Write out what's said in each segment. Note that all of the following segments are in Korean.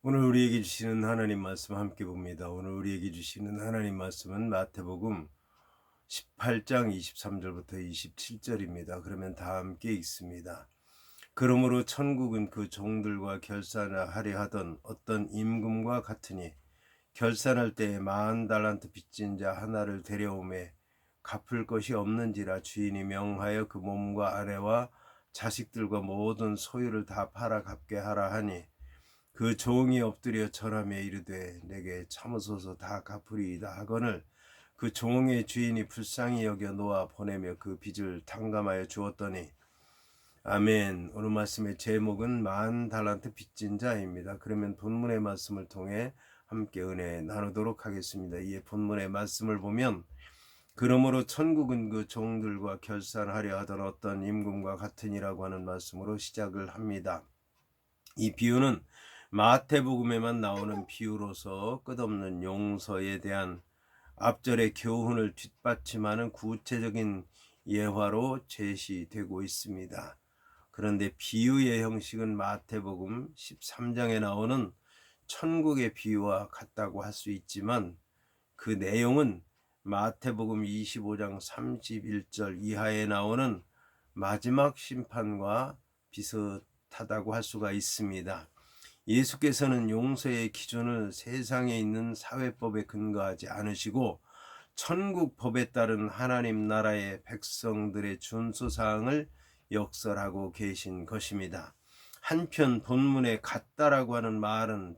오늘 우리에게 주시는 하나님 말씀 함께 봅니다. 오늘 우리에게 주시는 하나님 말씀은 마태복음 18장 23절부터 27절입니다. 그러면 다 함께 읽습니다. 그러므로 천국은 그 종들과 결산하려 하던 어떤 임금과 같으니 결산할 때에 10,000달란트 빚진 자 하나를 데려오매 갚을 것이 없는지라 주인이 명하여 그 몸과 아내와 자식들과 모든 소유를 다 팔아 갚게 하라 하니 그 종이 엎드려 절하며 이르되 내게 참으소서 다 갚으리이다 하거늘 그 종의 주인이 불쌍히 여겨 놓아 보내며 그 빚을 탕감하여 주었더니 아멘. 오늘 말씀의 제목은 10,000달란트 빚진 자입니다. 그러면 본문의 말씀을 통해 함께 은혜 나누도록 하겠습니다. 이 본문의 말씀을 보면 그러므로 천국은 그 종들과 결산하려 하던 어떤 임금과 같으니라고 하는 말씀으로 시작을 합니다. 이 비유는 마태복음에만 나오는 비유로서 끝없는 용서에 대한 앞절의 교훈을 뒷받침하는 구체적인 예화로 제시되고 있습니다. 그런데 비유의 형식은 마태복음 13장에 나오는 천국의 비유와 같다고 할 수 있지만 그 내용은 마태복음 25장 31절 이하에 나오는 마지막 심판과 비슷하다고 할 수가 있습니다. 예수께서는 용서의 기준을 세상에 있는 사회법에 근거하지 않으시고 천국 법에 따른 하나님 나라의 백성들의 준수사항을 역설하고 계신 것입니다. 한편 본문에 같다라고 하는 말은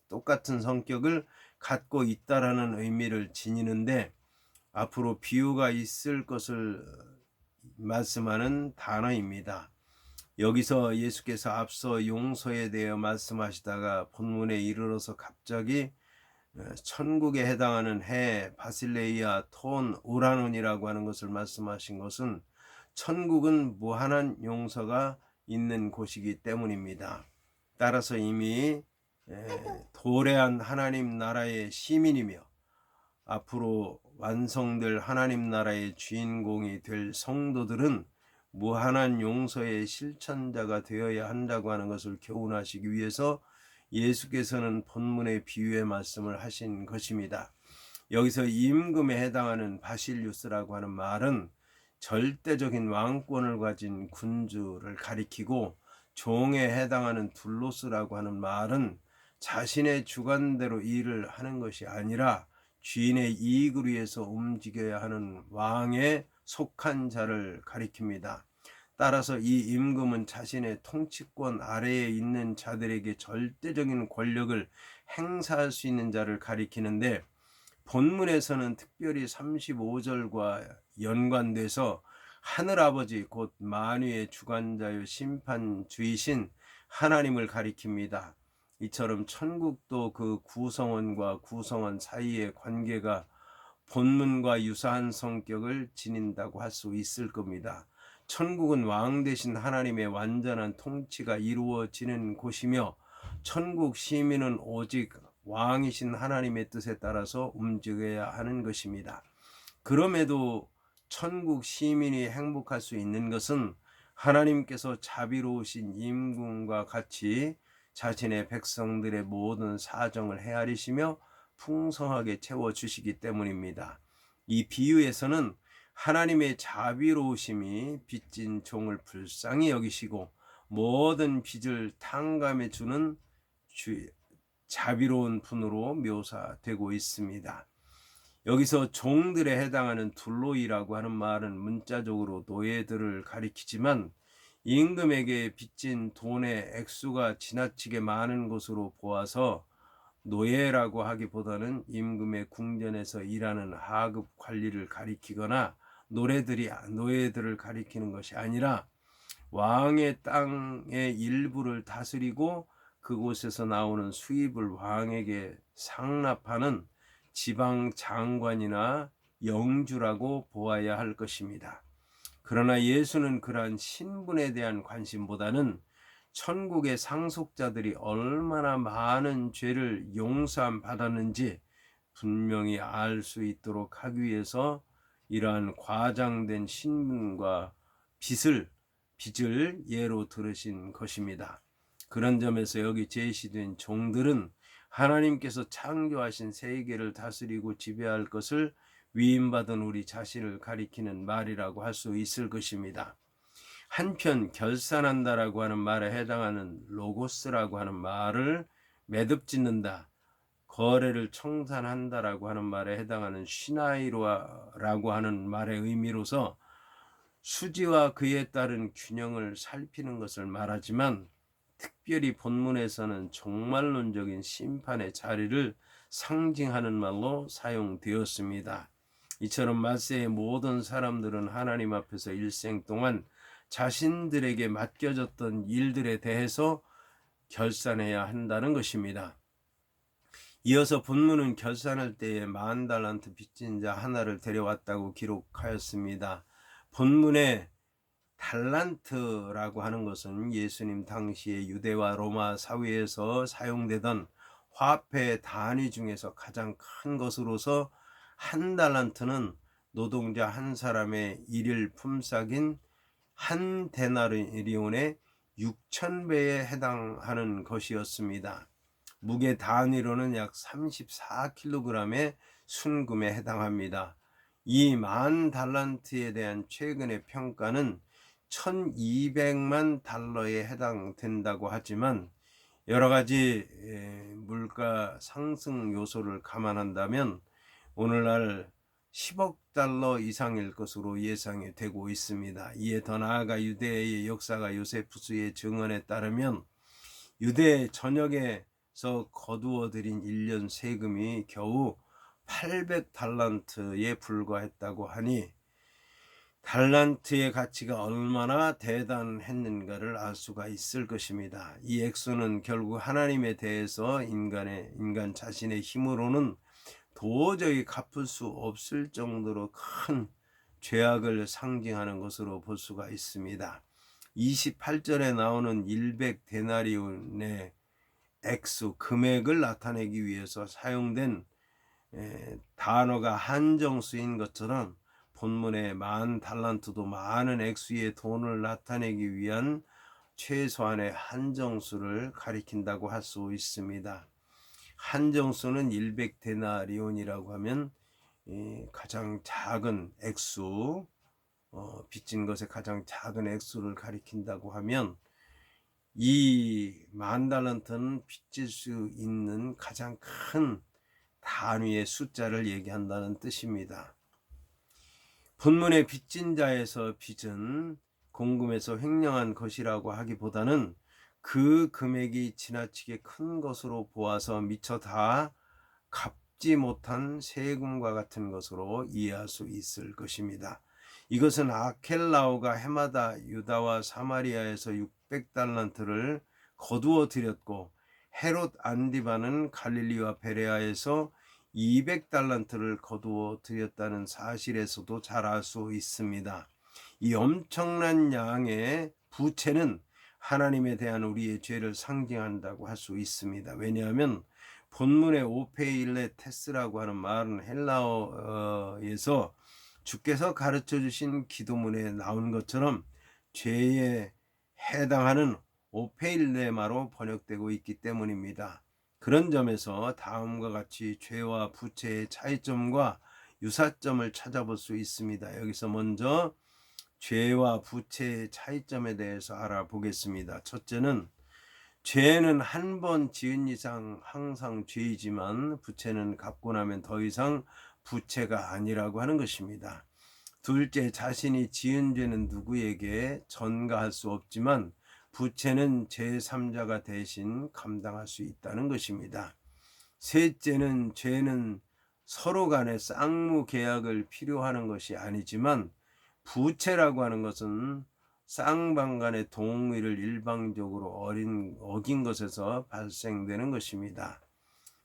똑같은 성격을 갖고 있다라는 의미를 지니는데 앞으로 비유가 있을 것을 말씀하는 단어입니다. 여기서 예수께서 앞서 용서에 대해 말씀하시다가 본문에 이르러서 갑자기 천국에 해당하는 해, 바실레이아, 톤, 우라논이라고 하는 것을 말씀하신 것은 천국은 무한한 용서가 있는 곳이기 때문입니다. 따라서 이미 도래한 하나님 나라의 시민이며 앞으로 완성될 하나님 나라의 주인공이 될 성도들은 무한한 용서의 실천자가 되어야 한다고 하는 것을 교훈하시기 위해서 예수께서는 본문의 비유의 말씀을 하신 것입니다. 여기서 임금에 해당하는 바실리우스라고 하는 말은 절대적인 왕권을 가진 군주를 가리키고 종에 해당하는 둘로스라고 하는 말은 자신의 주관대로 일을 하는 것이 아니라 주인의 이익을 위해서 움직여야 하는 왕에 속한 자를 가리킵니다. 따라서 이 임금은 자신의 통치권 아래에 있는 자들에게 절대적인 권력을 행사할 수 있는 자를 가리키는데 본문에서는 특별히 35절과 연관돼서 하늘아버지 곧 만유의 주관자요 심판주이신 하나님을 가리킵니다. 이처럼 천국도 그 구성원과 구성원 사이의 관계가 본문과 유사한 성격을 지닌다고 할 수 있을 겁니다. 천국은 왕 대신 하나님의 완전한 통치가 이루어지는 곳이며 천국 시민은 오직 왕이신 하나님의 뜻에 따라서 움직여야 하는 것입니다. 그럼에도 천국 시민이 행복할 수 있는 것은 하나님께서 자비로우신 임금과 같이 자신의 백성들의 모든 사정을 헤아리시며 풍성하게 채워주시기 때문입니다. 이 비유에서는 하나님의 자비로우심이 빚진 종을 불쌍히 여기시고 모든 빚을 탕감해 주는 자비로운 분으로 묘사되고 있습니다. 여기서 종들에 해당하는 둘로이라고 하는 말은 문자적으로 노예들을 가리키지만 임금에게 빚진 돈의 액수가 지나치게 많은 것으로 보아서 노예라고 하기보다는 임금의 궁전에서 일하는 하급 관리를 가리키거나 노예들을 가리키는 것이 아니라 왕의 땅의 일부를 다스리고 그곳에서 나오는 수입을 왕에게 상납하는 지방 장관이나 영주라고 보아야 할 것입니다. 그러나 예수는 그러한 신분에 대한 관심보다는 천국의 상속자들이 얼마나 많은 죄를 용서함 받았는지 분명히 알 수 있도록 하기 위해서 이러한 과장된 신분과 빚을 예로 들으신 것입니다. 그런 점에서 여기 제시된 종들은 하나님께서 창조하신 세계를 다스리고 지배할 것을 위임받은 우리 자신을 가리키는 말이라고 할 수 있을 것입니다. 한편 결산한다라고 하는 말에 해당하는 로고스라고 하는 말을 매듭짓는다, 거래를 청산한다라고 하는 말에 해당하는 시나이로라고 하는 말의 의미로서 수지와 그에 따른 균형을 살피는 것을 말하지만, 특별히 본문에서는 종말론적인 심판의 자리를 상징하는 말로 사용되었습니다. 이처럼 말세의 모든 사람들은 하나님 앞에서 일생 동안 자신들에게 맡겨졌던 일들에 대해서 결산해야 한다는 것입니다. 이어서 본문은 결산할 때에 10,000달란트 빚진 자 하나를 데려왔다고 기록하였습니다. 본문에 달란트라고 하는 것은 예수님 당시에 유대와 로마 사회에서 사용되던 화폐 단위 중에서 가장 큰 것으로서 한 달란트는 노동자 한 사람의 일일 품삯인 한 데나리온의 6,000배에 해당하는 것이었습니다. 무게 단위로는 약 34kg의 순금에 해당합니다. 이 10,000달란트에 대한 최근의 평가는 1,200만 달러에 해당된다고 하지만, 여러 가지 물가 상승 요소를 감안한다면 오늘날 10억 달러 이상일 것으로 예상이 되고 있습니다. 이에 더 나아가 유대의 역사가 요세푸스의 증언에 따르면 유대 전역에서 거두어 들인 1년 세금이 겨우 800달란트에 불과했다고 하니 달란트의 가치가 얼마나 대단했는가를 알 수가 있을 것입니다. 이 액수는 결국 하나님에 대해서 인간 자신의 힘으로는 도저히 갚을 수 없을 정도로 큰 죄악을 상징하는 것으로 볼 수가 있습니다. 28절에 나오는 100데나리온의 액수, 금액을 나타내기 위해서 사용된 단어가 한정수인 것처럼 본문의 10,000달란트도 많은 액수의 돈을 나타내기 위한 최소한의 한정수를 가리킨다고 할 수 있습니다. 한정수는 100데나리온이라고 하면 가장 작은 액수, 빚진 것의 가장 작은 액수를 가리킨다고 하면, 이 10,000달란트는 빚질 수 있는 가장 큰 단위의 숫자를 얘기한다는 뜻입니다. 본문의 빚진 자에서 빚은 공금에서 횡령한 것이라고 하기보다는 그 금액이 지나치게 큰 것으로 보아서 미처 다 갚지 못한 세금과 같은 것으로 이해할 수 있을 것입니다. 이것은 아켈라오가 해마다 유다와 사마리아에서 600달란트를 거두어 들였고, 헤롯 안디바는 갈릴리와 베레아에서 200달란트를 거두어 들였다는 사실에서도 잘 알 수 있습니다. 이 엄청난 양의 부채는 하나님에 대한 우리의 죄를 상징한다고 할 수 있습니다. 왜냐하면 본문의 오페일레 테스라고 하는 말은 헬라어에서 주께서 가르쳐 주신 기도문에 나온 것처럼 죄에 해당하는 오페일레마로 번역되고 있기 때문입니다. 그런 점에서 다음과 같이 죄와 부채의 차이점과 유사점을 찾아볼 수 있습니다. 여기서 먼저 죄와 부채의 차이점에 대해서 알아보겠습니다. 첫째는, 죄는 한 번 지은 이상 항상 죄이지만 부채는 갚고 나면 더 이상 부채가 아니라고 하는 것입니다. 둘째, 자신이 지은 죄는 누구에게 전가할 수 없지만 부채는 제3자가 대신 감당할 수 있다는 것입니다. 셋째는, 죄는 서로 간에 쌍무 계약을 필요하는 것이 아니지만 부채라고 하는 것은 쌍방 간의 동의를 일방적으로 어긴 것에서 발생되는 것입니다.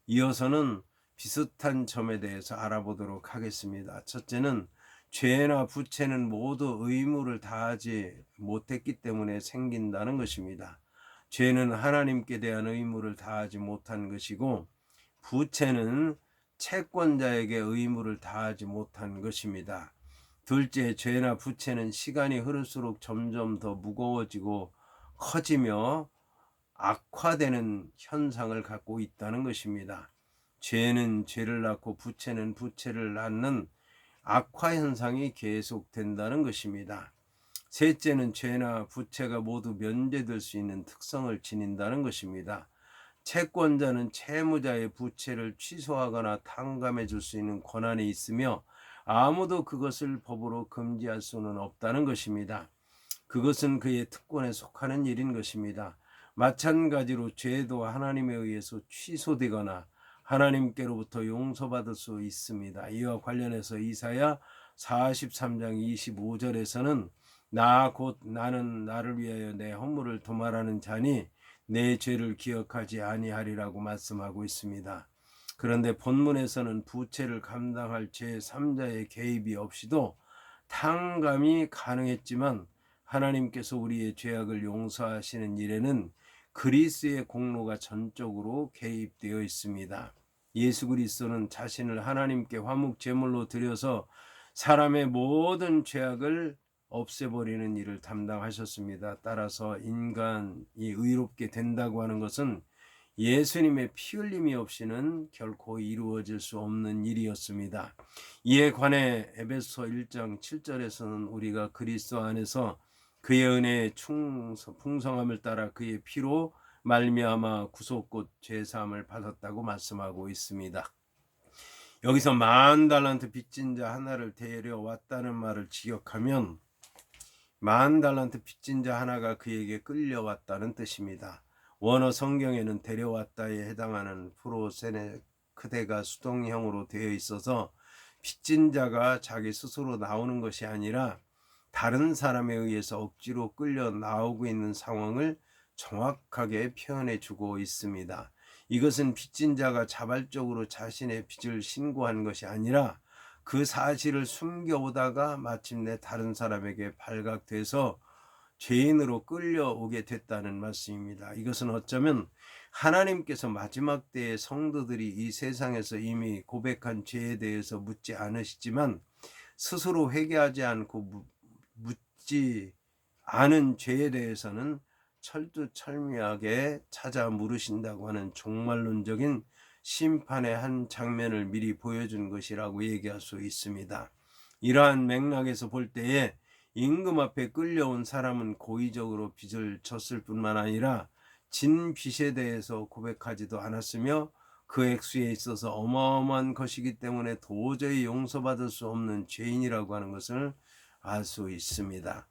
이어서는 비슷한 점에 대해서 알아보도록 하겠습니다. 첫째는, 죄나 부채는 모두 의무를 다하지 못했기 때문에 생긴다는 것입니다. 죄는 하나님께 대한 의무를 다하지 못한 것이고, 부채는 채권자에게 의무를 다하지 못한 것입니다. 둘째, 죄나 부채는 시간이 흐를수록 점점 더 무거워지고 커지며 악화되는 현상을 갖고 있다는 것입니다. 죄는 죄를 낳고 부채는 부채를 낳는 악화 현상이 계속된다는 것입니다. 셋째는 죄나 부채가 모두 면제될 수 있는 특성을 지닌다는 것입니다. 채권자는 채무자의 부채를 취소하거나 탕감해 줄 수 있는 권한이 있으며 아무도 그것을 법으로 금지할 수는 없다는 것입니다. 그것은 그의 특권에 속하는 일인 것입니다. 마찬가지로 죄도 하나님에 의해서 취소되거나 하나님께로부터 용서받을 수 있습니다. 이와 관련해서 이사야 43장 25절에서는 나 곧 나는 나를 위하여 내 허물을 도말하는 자니 내 죄를 기억하지 아니하리라고 말씀하고 있습니다. 그런데 본문에서는 부채를 감당할 제3자의 개입이 없이도 탕감이 가능했지만 하나님께서 우리의 죄악을 용서하시는 일에는 그리스도의 공로가 전적으로 개입되어 있습니다. 예수 그리스도는 자신을 하나님께 화목 제물로 드려서 사람의 모든 죄악을 없애버리는 일을 담당하셨습니다. 따라서 인간이 의롭게 된다고 하는 것은 예수님의 피 흘림이 없이는 결코 이루어질 수 없는 일이었습니다. 이에 관해 에베소 1장 7절에서는 우리가 그리스도 안에서 그의 은혜의 풍성함을 따라 그의 피로 말미암아 구속 곧 죄사함을 받았다고 말씀하고 있습니다. 여기서 10,000달란트 빚진 자 하나를 데려왔다는 말을 직역하면 10,000달란트 빚진 자 하나가 그에게 끌려왔다는 뜻입니다. 원어 성경에는 데려왔다에 해당하는 프로세네크데가 수동형으로 되어 있어서 빚진 자가 자기 스스로 나오는 것이 아니라 다른 사람에 의해서 억지로 끌려 나오고 있는 상황을 정확하게 표현해 주고 있습니다. 이것은 빚진 자가 자발적으로 자신의 빚을 신고한 것이 아니라 그 사실을 숨겨오다가 마침내 다른 사람에게 발각돼서 죄인으로 끌려오게 됐다는 말씀입니다. 이것은 어쩌면 하나님께서 마지막 때의 성도들이 이 세상에서 이미 고백한 죄에 대해서 묻지 않으시지만 스스로 회개하지 않고 묻지 않은 죄에 대해서는 철두철미하게 찾아 물으신다고 하는 종말론적인 심판의 한 장면을 미리 보여준 것이라고 얘기할 수 있습니다. 이러한 맥락에서 볼 때에 임금 앞에 끌려온 사람은 고의적으로 빚을 졌을 뿐만 아니라 진 빚에 대해서 고백하지도 않았으며 그 액수에 있어서 어마어마한 것이기 때문에 도저히 용서받을 수 없는 죄인이라고 하는 것을 알 수 있습니다.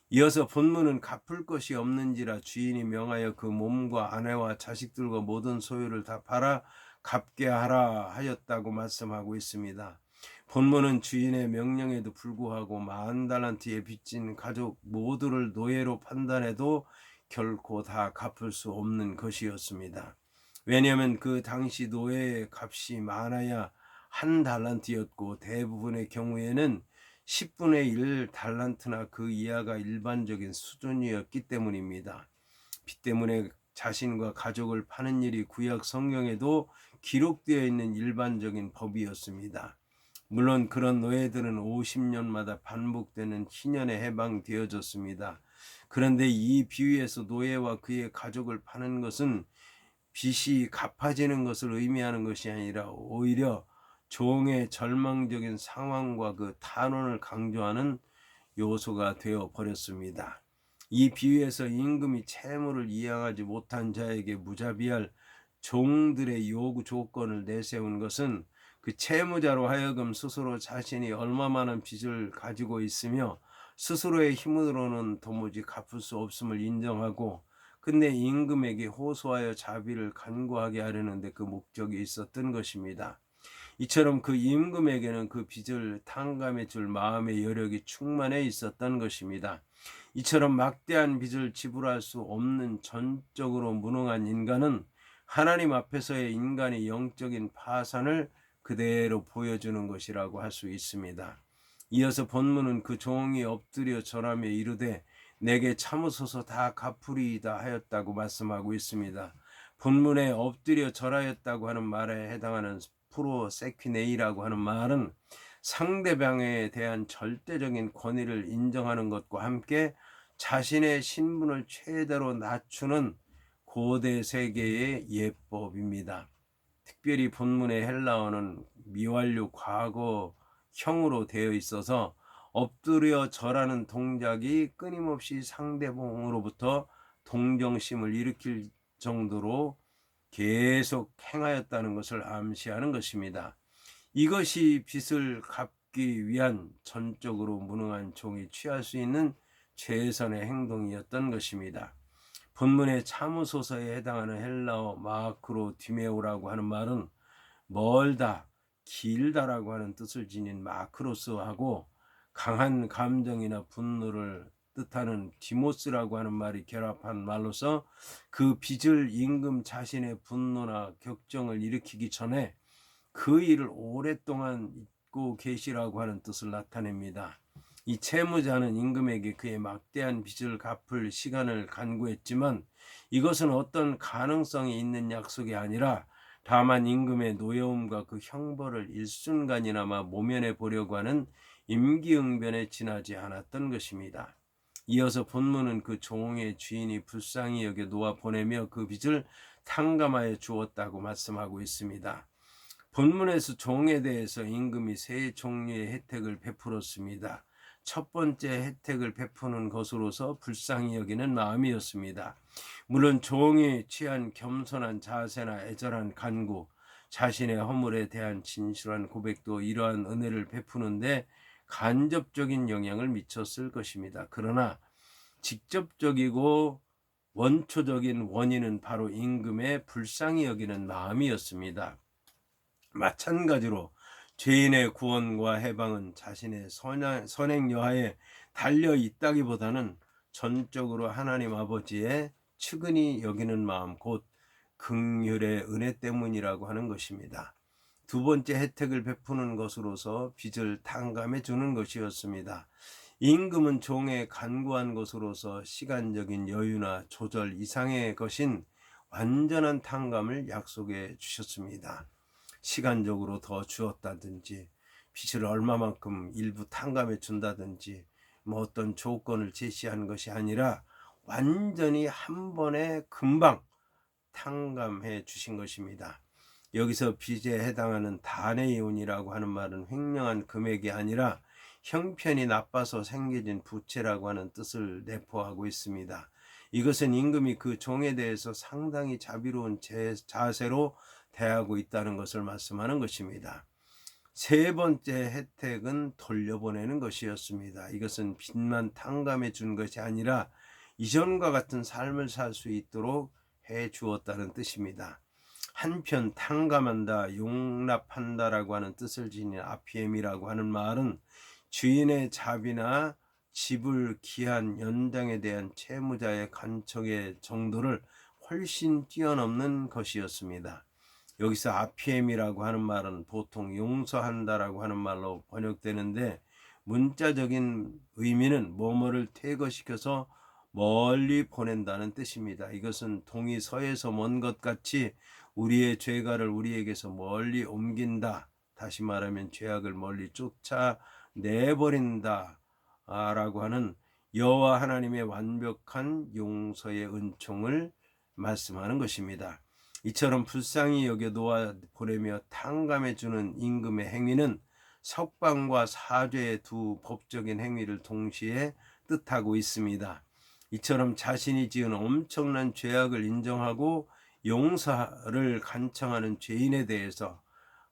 이어서 본문은 갚을 것이 없는지라 주인이 명하여 그 몸과 아내와 자식들과 모든 소유를 다 팔아 갚게 하라 하였다고 말씀하고 있습니다. 본문은 주인의 명령에도 불구하고 10,000달란트에 빚진 가족 모두를 노예로 판단해도 결코 다 갚을 수 없는 것이었습니다. 왜냐하면 그 당시 노예의 값이 많아야 1달란트였고 대부분의 경우에는 10분의 1 달란트나 그 이하가 일반적인 수준이었기 때문입니다. 빚 때문에 자신과 가족을 파는 일이 구약 성경에도 기록되어 있는 일반적인 법이었습니다. 물론 그런 노예들은 50년마다 반복되는 희년에 해방되어졌습니다. 그런데 이 비유에서 노예와 그의 가족을 파는 것은 빚이 갚아지는 것을 의미하는 것이 아니라 오히려 종의 절망적인 상황과 그 탄원을 강조하는 요소가 되어 버렸습니다. 이 비유에서 임금이 채무를 이행하지 못한 자에게 무자비할 종들의 요구 조건을 내세운 것은 그 채무자로 하여금 스스로 자신이 얼마만한 빚을 가지고 있으며 스스로의 힘으로는 도무지 갚을 수 없음을 인정하고 근데 임금에게 호소하여 자비를 간구하게 하려는 데 그 목적이 있었던 것입니다. 이처럼 그 임금에게는 그 빚을 탕감해 줄 마음의 여력이 충만해 있었던 것입니다. 이처럼 막대한 빚을 지불할 수 없는 전적으로 무능한 인간은 하나님 앞에서의 인간의 영적인 파산을 그대로 보여주는 것이라고 할 수 있습니다. 이어서 본문은 그 종이 엎드려 절하며 이르되 내게 참으소서 다 갚으리이다 하였다고 말씀하고 있습니다. 본문에 엎드려 절하였다고 하는 말에 해당하는 프로세퀴네이라고 하는 말은 상대방에 대한 절대적인 권위를 인정하는 것과 함께 자신의 신분을 최대로 낮추는 고대 세계의 예법입니다. 특별히 본문의 헬라어는 미완료 과거형으로 되어 있어서 엎드려 절하는 동작이 끊임없이 상대방으로부터 동정심을 일으킬 정도로 계속 행하였다는 것을 암시하는 것입니다. 이것이 빚을 갚기 위한 전적으로 무능한 종이 취할 수 있는 최선의 행동이었던 것입니다. 본문의 참으소서에 해당하는 헬라어 마크로 디메오라고 하는 말은 멀다, 길다라고 하는 뜻을 지닌 마크로스하고 강한 감정이나 분노를 뜻하는 디모스라고 하는 말이 결합한 말로서 그 빚을 임금 자신의 분노나 격정을 일으키기 전에 그 일을 오랫동안 잊고 계시라고 하는 뜻을 나타냅니다. 이 채무자는 임금에게 그의 막대한 빚을 갚을 시간을 간구했지만 이것은 어떤 가능성이 있는 약속이 아니라 다만 임금의 노여움과 그 형벌을 일순간이나마 모면해 보려고 하는 임기응변에 지나지 않았던 것입니다. 이어서 본문은 그 종의 주인이 불쌍히 여겨 놓아 보내며 그 빚을 탕감하여 주었다고 말씀하고 있습니다. 본문에서 종에 대해서 임금이 세 종류의 혜택을 베풀었습니다. 첫 번째 혜택을 베푸는 것으로서 불쌍히 여기는 마음이었습니다. 물론 종이 취한 겸손한 자세나 애절한 간구, 자신의 허물에 대한 진실한 고백도 이러한 은혜를 베푸는데 간접적인 영향을 미쳤을 것입니다. 그러나 직접적이고 원초적인 원인은 바로 임금의 불쌍히 여기는 마음이었습니다. 마찬가지로 죄인의 구원과 해방은 자신의 선행 여하에 달려 있다기보다는 전적으로 하나님 아버지의 측은히 여기는 마음, 곧 긍휼의 은혜 때문이라고 하는 것입니다. 두 번째 혜택을 베푸는 것으로서 빚을 탕감해 주는 것이었습니다. 임금은 종에 간구한 것으로서 시간적인 여유나 조절 이상의 것인 완전한 탕감을 약속해 주셨습니다. 시간적으로 더 주었다든지 빚을 얼마만큼 일부 탕감해 준다든지 어떤 조건을 제시한 것이 아니라 완전히 한 번에 금방 탕감해 주신 것입니다. 여기서 빚에 해당하는 단회이운이라고 하는 말은 횡령한 금액이 아니라 형편이 나빠서 생겨진 부채라고 하는 뜻을 내포하고 있습니다. 이것은 임금이 그 종에 대해서 상당히 자비로운 자세로 대하고 있다는 것을 말씀하는 것입니다. 세 번째 혜택은 돌려보내는 것이었습니다. 이것은 빚만 탕감해 준 것이 아니라 이전과 같은 삶을 살 수 있도록 해 주었다는 뜻입니다. 한편 탕감한다, 용납한다라고 하는 뜻을 지닌 아피엠이라고 하는 말은 주인의 자비나 지불 기한 연장에 대한 채무자의 간청의 정도를 훨씬 뛰어넘는 것이었습니다. 여기서 아피엠이라고 하는 말은 보통 용서한다라고 하는 말로 번역되는데 문자적인 의미는 뭐뭐를 퇴거시켜서 멀리 보낸다는 뜻입니다. 이것은 동이 서에서 먼 것 같이 우리의 죄가를 우리에게서 멀리 옮긴다. 다시 말하면 죄악을 멀리 쫓아내버린다 라고 하는 여호와 하나님의 완벽한 용서의 은총을 말씀하는 것입니다. 이처럼 불쌍히 여겨 놓아 보내며 탕감해 주는 임금의 행위는 석방과 사죄의 두 법적인 행위를 동시에 뜻하고 있습니다. 이처럼 자신이 지은 엄청난 죄악을 인정하고 용서를 간청하는 죄인에 대해서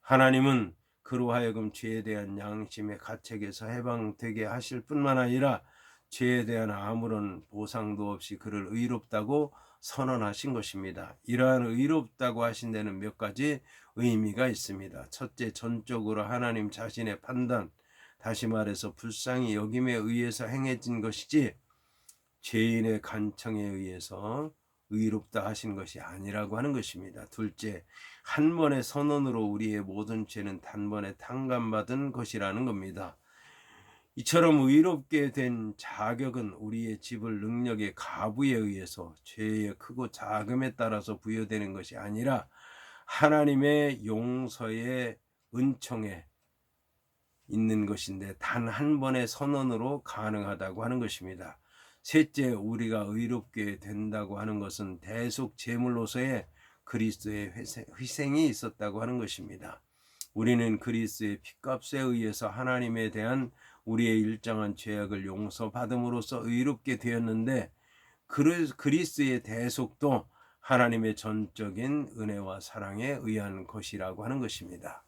하나님은 그로 하여금 죄에 대한 양심의 가책에서 해방되게 하실 뿐만 아니라 죄에 대한 아무런 보상도 없이 그를 의롭다고 선언하신 것입니다. 이러한 의롭다고 하신 데는 몇 가지 의미가 있습니다. 첫째, 전적으로 하나님 자신의 판단, 다시 말해서 불쌍히 여김에 의해서 행해진 것이지 죄인의 간청에 의해서 의롭다 하신 것이 아니라고 하는 것입니다. 둘째, 한 번의 선언으로 우리의 모든 죄는 단번에 탕감받은 것이라는 겁니다. 이처럼 의롭게 된 자격은 우리의 지불 능력의 가부에 의해서 죄의 크고 작음에 따라서 부여되는 것이 아니라 하나님의 용서의 은총에 있는 것인데 단 한 번의 선언으로 가능하다고 하는 것입니다. 셋째, 우리가 의롭게 된다고 하는 것은 대속 제물로서의 그리스도의 희생이 있었다고 하는 것입니다. 우리는 그리스도의 피값에 의해서 하나님에 대한 우리의 일정한 죄악을 용서받음으로써 의롭게 되었는데, 그리스도의 대속도 하나님의 전적인 은혜와 사랑에 의한 것이라고 하는 것입니다.